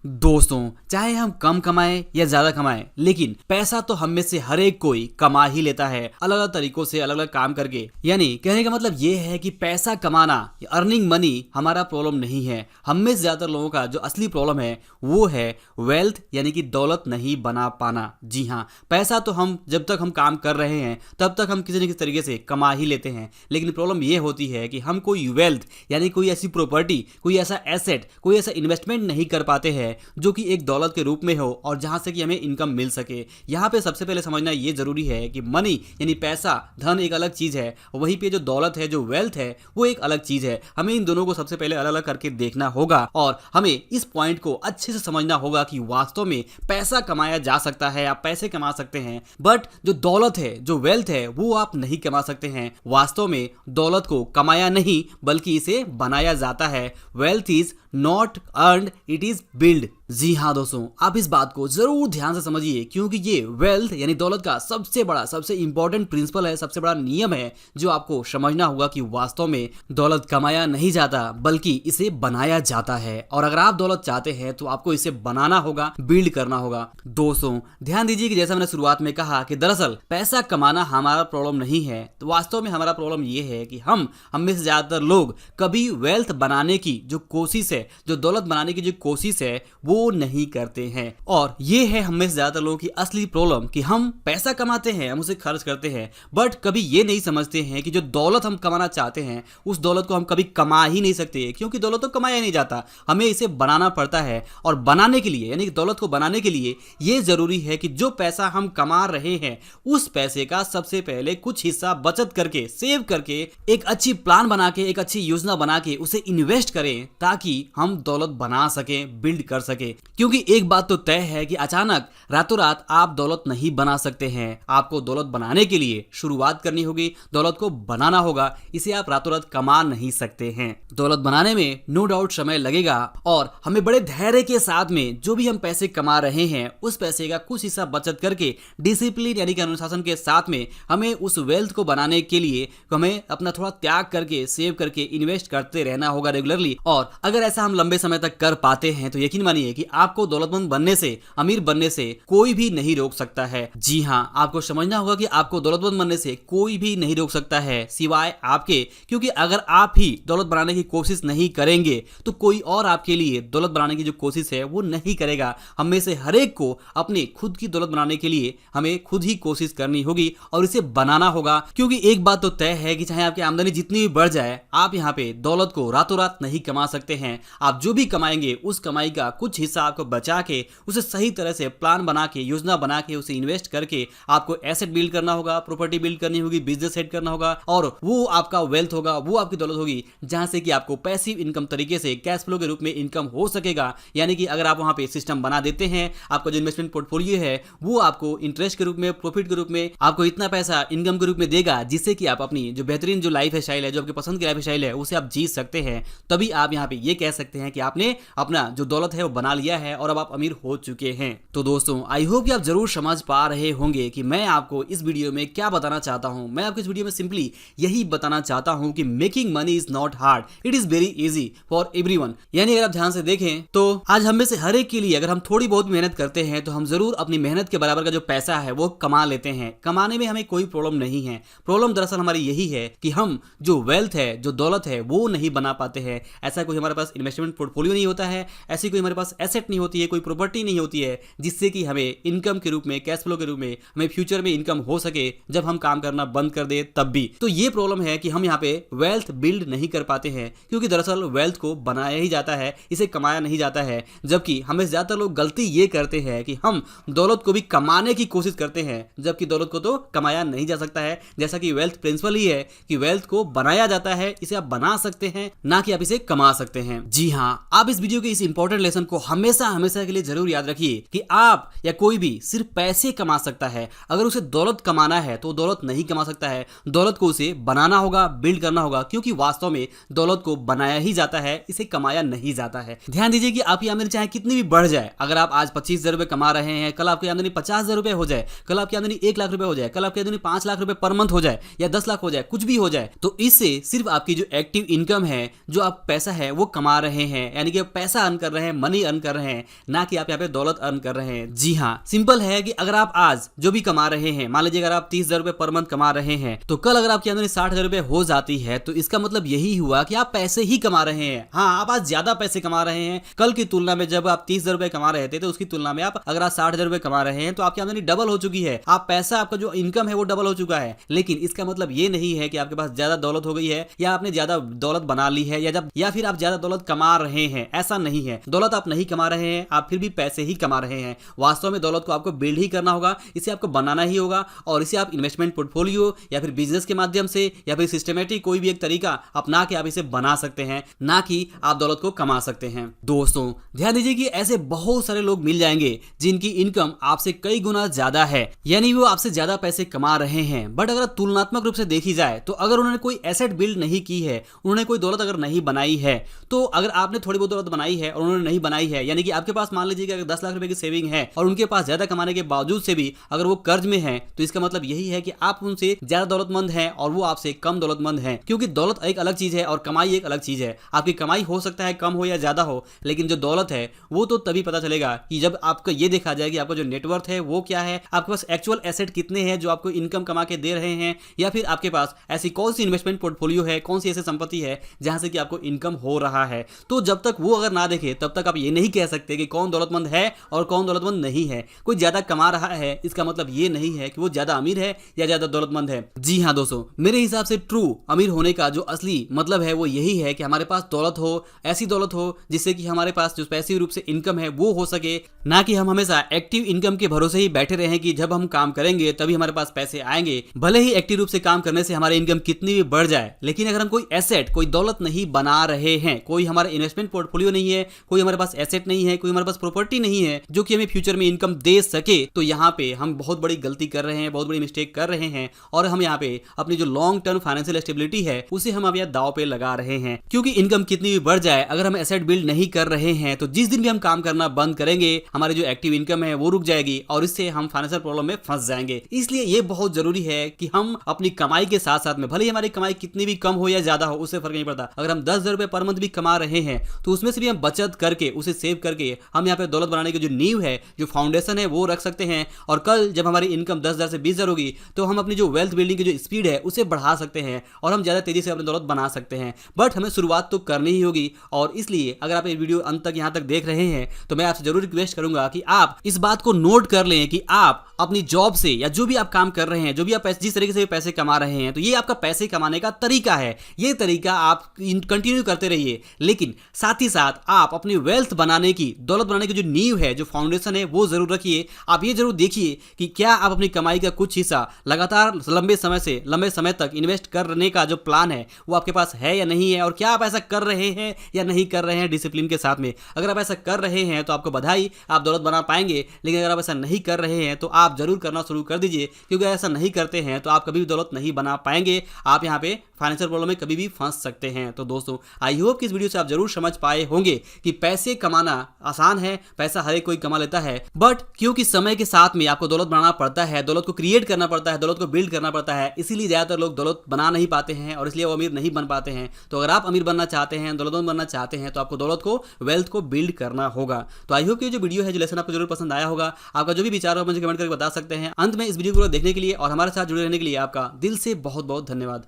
दोस्तों, चाहे हम कम कमाएं या ज्यादा कमाएं, लेकिन पैसा तो हम में से हर एक कोई कमा ही लेता है, अलग अलग तरीकों से, अलग अलग काम करके। यानी कहने का मतलब ये है कि पैसा कमाना, अर्निंग मनी हमारा प्रॉब्लम नहीं है। हम में से ज्यादातर लोगों का जो असली प्रॉब्लम है वो है वेल्थ, यानी कि दौलत नहीं बना पाना। जी हाँ, पैसा तो हम जब तक हम काम कर रहे हैं तब तक हम किसी न किसी तरीके से कमा ही लेते हैं, लेकिन प्रॉब्लम ये होती है कि हम कोई वेल्थ यानी कोई ऐसी प्रॉपर्टी, कोई ऐसा एसेट, कोई ऐसा इन्वेस्टमेंट नहीं कर पाते हैं जो कि एक दौलत के रूप में हो और जहां से कि हमें इनकम मिल सके। यहां पे सबसे पहले समझना ये जरूरी है कि मनी यानी पैसा, धन एक अलग चीज है, वहीं पे जो दौलत है, जो वेल्थ है, वो एक अलग चीज है। हमें इन दोनों को सबसे पहले अलग अलग करके देखना होगा और हमें इस पॉइंट को अच्छे से समझना होगा कि वास्तव में पैसा कमाया जा सकता है, आप पैसे कमा सकते हैं, बट जो दौलत है, जो वेल्थ है, वो आप नहीं कमा सकते हैं। वास्तव में दौलत को कमाया नहीं बल्कि इसे बनाया जाता है। Wealth is not earned, it is build. जी हाँ दोस्तों, आप इस बात को जरूर ध्यान से समझिए, क्योंकि ये वेल्थ यानी दौलत का सबसे बड़ा, सबसे इंपॉर्टेंट प्रिंसिपल है, सबसे बड़ा नियम है जो आपको समझना होगा कि वास्तव में दौलत कमाया नहीं जाता बल्कि इसे बनाया जाता है। और अगर आप दौलत चाहते हैं तो आपको इसे बनाना होगा, बिल्ड करना होगा। दोस्तों ध्यान दीजिए कि जैसा मैंने शुरुआत में कहा कि दरअसल पैसा कमाना हमारा प्रॉब्लम नहीं है, तो वास्तव में हमारा प्रॉब्लम ये है कि हम में से ज्यादातर लोग कभी वेल्थ बनाने की जो कोशिश है, जो दौलत बनाने की जो कोशिश है, वो नहीं करते हैं। और ये है हम में से ज्यादातर लोगों की असली प्रॉब्लम कि हम पैसा कमाते हैं, हम उसे खर्च करते हैं, बट कभी ये नहीं समझते हैं कि जो दौलत हम कमाना चाहते हैं उस दौलत को हम कभी कमा ही नहीं सकते, क्योंकि दौलत तो कमाया नहीं जाता, हमें इसे बनाना पड़ता है। और बनाने के लिए, यानी कि दौलत को बनाने के लिए ये जरूरी है कि जो पैसा हम कमा रहे हैं उस पैसे का सबसे पहले कुछ हिस्सा बचत करके, सेव करके, एक अच्छी प्लान बना के, एक अच्छी योजना बना के उसे इन्वेस्ट करें ताकि हम दौलत बना सकें, बिल्ड कर सके। क्योंकि एक बात तो तय है कि अचानक रातों रात आप दौलत नहीं बना सकते हैं। आपको दौलत बनाने के लिए शुरुआत करनी होगी, दौलत को बनाना होगा, इसे आप रातों रात कमा नहीं सकते हैं। दौलत बनाने में नो डाउट समय लगेगा और हमें बड़े धैर्य के साथ में जो भी हम पैसे कमा रहे हैं उस पैसे का कुछ हिस्सा बचत करके, डिसिप्लिन यानी कि अनुशासन के साथ में हमें उस वेल्थ को बनाने के लिए हमें अपना थोड़ा त्याग करके, सेव करके, इन्वेस्ट करते रहना होगा रेगुलरली। और अगर ऐसा हम लंबे समय तक कर पाते हैं तो यकीन मानिए कि आपको दौलतमंद बनने से, अमीर बनने से कोई भी नहीं रोक सकता है। जी हाँ, आपको समझना होगा कि आपको दौलतमंद बनने से कोई भी नहीं रोक सकता है सिवाय आपके, क्योंकि अगर आप ही दौलत बनाने की कोशिश नहीं करेंगे तो कोई और आपके लिए दौलत बनाने की जो कोशिश है वो नहीं करेगा। हम में से हर एक को अपनी खुद की दौलत बनाने के लिए हमें खुद ही कोशिश करनी होगी और इसे बनाना होगा। क्योंकि एक बात तो तय है कि चाहे आपकी आमदनी जितनी भी बढ़ जाए, आप यहाँ पे दौलत को रातों रात नहीं कमा सकते हैं। आप जो भी कमाएंगे उस कमाई का कुछ हिस्सा आपको बचा के, उसे सही तरह से प्लान बना के, योजना बना के, उसे इन्वेस्ट करके आपको एसेट बिल्ड करना होगा, प्रॉपर्टी बिल्ड करनी होगी, बिजनेस सेट करना होगा, और वो आपका वेल्थ होगा, वो आपकी दौलत होगी, जहां से कि आपको पैसिव इनकम तरीके से कैश फ्लो के रूप में इनकम हो सकेगा। यानी कि अगर आप वहां पे सिस्टम बना देते हैं, आपका जो इन्वेस्टमेंट पोर्टफोलियो है वो आपको इंटरेस्ट के रूप में, प्रॉफिट के रूप में आपको इतना पैसा इनकम के रूप में देगा जिससे कि आप अपनी जो बेहतरीन जो लाइफ स्टाइल है, जो आपके पसंद की लाइफ स्टाइल है, उसे आप जी सकते हैं। तभी आप यहाँ पे ये कह सकते हैं कि आपने अपना जो दौलत है वो बना लिया है और अब आप अमीर हो चुके हैं। तो दोस्तों आई होप कि आप जरूर समझ पा रहे होंगे कि मैं आपको इस वीडियो में क्या बताना चाहता हूं। मैं आपको इस वीडियो में सिंपली यही बताना चाहता हूं कि making money is not hard, it is very easy for everyone. यानी अगर आप ध्यान से देखें तो आज हम में से हर एक के लिए अगर हम थोड़ी बहुत मेहनत करते हैं तो हम जरूर अपनी मेहनत के बराबर का जो पैसा है वो कमा लेते हैं। कमाने में हमें कोई प्रॉब्लम नहीं है। प्रॉब्लम दरअसल हमारी यही है कि हम जो वेल्थ है, जो दौलत है, वो नहीं बना पाते हैं। ऐसा कोई हमारे पास इन्वेस्टमेंट पोर्टफोलियो नहीं होता है, ऐसी कोई हमारे पास एसेट नहीं होती है, कोई प्रॉपर्टी नहीं होती है जिससे कि हमें इनकम के रूप में, कैश फ्लो के रूप में हमें फ्यूचर में इनकम हो सके जब हम काम करना बंद कर दे तब भी। तो ये प्रॉब्लम है कि हम यहाँ पे वेल्थ बिल्ड नहीं कर पाते हैं, क्योंकि दरअसल वेल्थ को बनाया ही जाता है, इसे कमाया नहीं जाता है। जबकि हमें ज्यादातर लोग गलती ये करते हैं कि हम दौलत को भी कमाने की कोशिश करते हैं, जबकि दौलत को तो कमाया नहीं जा सकता है। जैसा कि वेल्थ प्रिंसिपल ही है कि वेल्थ को बनाया जाता है, इसे आप बना सकते हैं, ना कि आप इसे कमा सकते हैं। जी हाँ, आप इस वीडियो के इस इंपॉर्टेंट लेसन को हमेशा हमेशा के लिए जरूर याद रखिए कि आप या कोई भी सिर्फ पैसे कमा सकता है, अगर उसे दौलत कमाना है तो दौलत नहीं कमा सकता है। दौलत को उसे बनाना होगा, बिल्ड करना होगा, क्योंकि वास्तव में दौलत को बनाया ही जाता है, इसे कमाया नहीं जाता है। ध्यान दीजिए कि आपकी आमदनी चाहे कितनी भी बढ़ जाए, अगर आप आज 25,000 रुपए कमा रहे हैं, कल आपकी आमदनी 50,000 रुपए हो जाए, कल आपकी आमदनी 1 लाख रुपए हो जाए, कल आपकी आमदनी 5 लाख रुपए पर मंथ हो जाए या 10 लाख हो जाए, कुछ भी हो जाए, तो इससे सिर्फ आपकी जो एक्टिव इनकम है, जो आप पैसा है वो कमा रहे हैं, यानी कि पैसा अर्न कर रहे हैं, मनी अर्न अर्न कर रहे हैं, ना कि आप यहाँ पे दौलत अर्न कर रहे हैं। जी हाँ, सिंपल है कि अगर आप आज जो भी कमा रहे हैं, मान लीजिए अगर आप 30,000 रुपए पर मंथ कमा रहे हैं, तो कल अगर आपकी आमदनी 60,000 रुपए हो जाती है तो इसका मतलब यही हुआ कि आप पैसे ही कमा रहे हैं। हाँ, आप आज ज्यादा पैसे कमा रहे हैं कल की तुलना में। जब आप 30,000 रुपए कमा रहे थे तो उसकी तुलना में आप अगर आज 60,000 रुपए कमा रहे हैं तो आपकी आमदनी डबल हो चुकी है। आप पैसा, आपका जो इनकम है वो डबल हो चुका है। लेकिन इसका मतलब ये नहीं है कि आपके पास ज्यादा दौलत हो गई है या आपने ज्यादा दौलत बना ली है या फिर आप ज्यादा दौलत कमा रहे हैं। ऐसा नहीं है। दौलत आप नहीं कमा रहे हैं, आप फिर भी पैसे ही कमा रहे हैं। वास्तव में दौलत को आपको बिल्ड ही करना होगा, इसे आपको बनाना ही होगा और इसे आप इन्वेस्टमेंट पोर्टफोलियो या फिर बिजनेस के माध्यम से या फिर सिस्टमेटिक कोई भी एक तरीका अपना के आप इसे बना सकते हैं, ना कि आप दौलत को कमा सकते हैं। दोस्तों ध्यान दीजिए कि ऐसे बहुत सारे लोग मिल जाएंगे जिनकी इनकम आपसे कई गुना ज्यादा है, यानी वो आपसे ज्यादा पैसे कमा रहे हैं। बट अगर तुलनात्मक रूप से देखी जाए तो अगर उन्होंने कोई एसेट बिल्ड नहीं की है, उन्होंने कोई दौलत अगर नहीं बनाई है, तो अगर आपने थोड़ी बहुत दौलत बनाई है और उन्होंने नहीं बनाई है, यानी कि आपके पास मान लीजिए कि 10 लाख रुपए की सेविंग है और उनके पास ज्यादा कमाने के बावजूद से भी अगर वो कर्ज में है, तो इसका मतलब यही है कि आप उनसे ज्यादा दौलतमंद हैं और वो आपसे कम दौलतमंद हैं। क्योंकि दौलत एक अलग चीज है और कमाई एक अलग चीज है। आपकी कमाई हो सकता है कम हो या ज्यादा हो, लेकिन जो दौलत है वो तो तभी पता चलेगा कि जब आपका ये देखा जाए कि आपका जो नेटवर्थ है वो क्या है, आपके पास एक्चुअल एसेट कितने हैं जो आपको इनकम कमा के दे रहे हैं, या फिर आपके पास ऐसी कौन सी इन्वेस्टमेंट पोर्टफोलियो है, कौन सी ऐसी संपत्ति है जहां से कि आपको इनकम हो रहा है। तो जब तक वो अगर ना देखे तब तक आप ये नहीं कह सकते कि कौन दौलतमंद है और कौन दौलतमंद नहीं है। कोई ज्यादा कमा रहा है इसका मतलब ये नहीं है कि वो ज्यादा अमीर है या ज्यादा दौलतमंद है। जी हाँ दोस्तों, मेरे हिसाब से ट्रू अमीर होने का जो असली मतलब है वो यही है कि हमारे पास दौलत हो, ऐसी दौलत हो जिससे कि हमारे पास जो पैसिव रूप से इनकम है वो हो सके, ना कि हम हमेशा एक्टिव इनकम के भरोसे ही बैठे रहें कि जब हम काम करेंगे तभी हमारे पास पैसे आएंगे। भले ही एक्टिव रूप से काम करने से हमारी इनकम कितनी भी बढ़ जाए, लेकिन अगर हम कोई एसेट, कोई दौलत नहीं बना रहे हैं, कोई हमारा इन्वेस्टमेंट पोर्टफोलियो नहीं है, कोई हमारे पास एसेट नहीं है, कोई हमारे पास प्रॉपर्टी नहीं है जो कि हमें फ्यूचर में इनकम दे सके, तो यहाँ पे हम बहुत बड़ी गलती कर रहे हैं, बहुत बड़ी मिस्टेक कर रहे हैं और हम यहाँ पे अपनी जो लॉन्ग टर्म फाइनेंशियल स्टेबिलिटी है उसे हम अब यहाँ दांव पे लगा रहे हैं। क्योंकि इनकम कितनी भी बढ़ जाए, अगर हम एसेट बिल्ड नहीं कर रहे हैं तो जिस दिन भी हम काम करना बंद करेंगे हमारी जो एक्टिव इनकम है वो रुक जाएगी और इससे हम फाइनेंशियल प्रॉब्लम में फंस जाएंगे। इसलिए ये बहुत जरूरी है कि हम अपनी कमाई के साथ साथ में, भले ही हमारी कमाई कितनी भी कम हो या ज्यादा हो उससे फर्क नहीं पड़ता, अगर हम 10,000 रुपए पर मंथ भी कमा रहे हैं तो उसमें से भी हम बचत करके, उसे सेव करके हम यहाँ पे दौलत बनाने की जो नींव है, जो फाउंडेशन है वो रख सकते हैं। और कल जब हमारी इनकम 10,000 से 20,000 होगी तो हम अपनी जो वेल्थ बिल्डिंग की जो स्पीड है उसे बढ़ा सकते हैं और हम ज्यादा तेजी से अपनी दौलत बना सकते हैं। बट हमें शुरुआत तो करनी ही होगी और इसलिए अगर आप ये वीडियो अंत तक यहाँ तक देख रहे हैं तो मैं आपसे जरूर रिक्वेस्ट करूंगा कि आप इस बात को नोट कर लें कि आप अपनी जॉब से या जो भी आप काम कर रहे हैं, जो भी आप जिस तरीके से पैसे कमा रहे हैं, तो ये आपका पैसे कमाने का तरीका है। ये तरीका आप कंटिन्यू करते रहिए, लेकिन साथ ही साथ आप अपनी वेल्थ बनाने की, दौलत बनाने की जो नींव है, जो फाउंडेशन है वो जरूर रखिए। आप ये जरूर देखिए कि क्या आप अपनी कमाई का कुछ हिस्सा लगातार लंबे समय तक इन्वेस्ट करने का जो प्लान है वो आपके पास है या नहीं है, और क्या आप ऐसा कर रहे हैं या नहीं कर रहे हैं डिसिप्लिन के साथ में। अगर आप ऐसा कर रहे हैं तो आपको बधाई, आप दौलत बना पाएंगे। लेकिन अगर आप ऐसा नहीं कर रहे हैं तो आप जरूर करना शुरू कर दीजिए, क्योंकि ऐसा नहीं करते हैं तो आप कभी भी दौलत नहीं बना पाएंगे। आप यहाँ पे फाइनेंशियल प्रॉब्लम में कभी भी फंस सकते हैं। तो दोस्तों आई होप कि इस वीडियो से आप जरूर समझ पाए होंगे कि पैसे कमाना आसान है, पैसा हर एक कोई कमा लेता है, बट क्योंकि समय के साथ में आपको दौलत बनाना पड़ता है, दौलत को क्रिएट करना पड़ता है, दौलत को बिल्ड करना पड़ता है, इसीलिए ज्यादातर लोग दौलत बना नहीं पाते हैं और इसलिए वो अमीर नहीं बन पाते हैं। तो अगर आप अमीर बनना चाहते हैं, दौलतमंद बनना चाहते हैं, तो आपको दौलत को, वेल्थ को बिल्ड करना होगा। तो आई होप कि जो वीडियो है, जो लेसन आपको जरूर पसंद आया होगा। आपका जो भी विचार हो मुझे कमेंट करके बता सकते हैं। अंत में इस वीडियो को देखने के लिए और हमारे साथ जुड़े रहने के लिए आपका दिल से बहुत बहुत धन्यवाद।